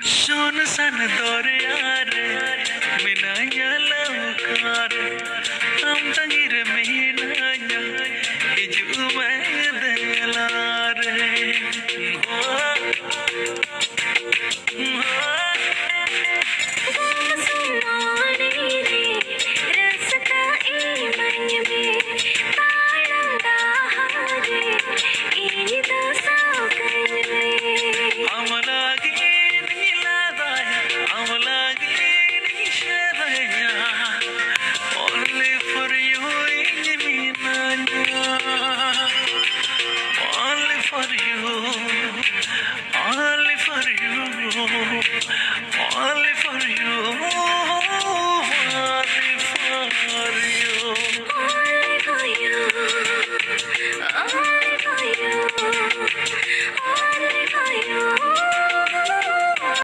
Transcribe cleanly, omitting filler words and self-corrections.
Soon san dore are minaya laukar am tangir minaya iju mein delare amalagi nilada amalagi nisharaya only for you minaya only for you only for you only for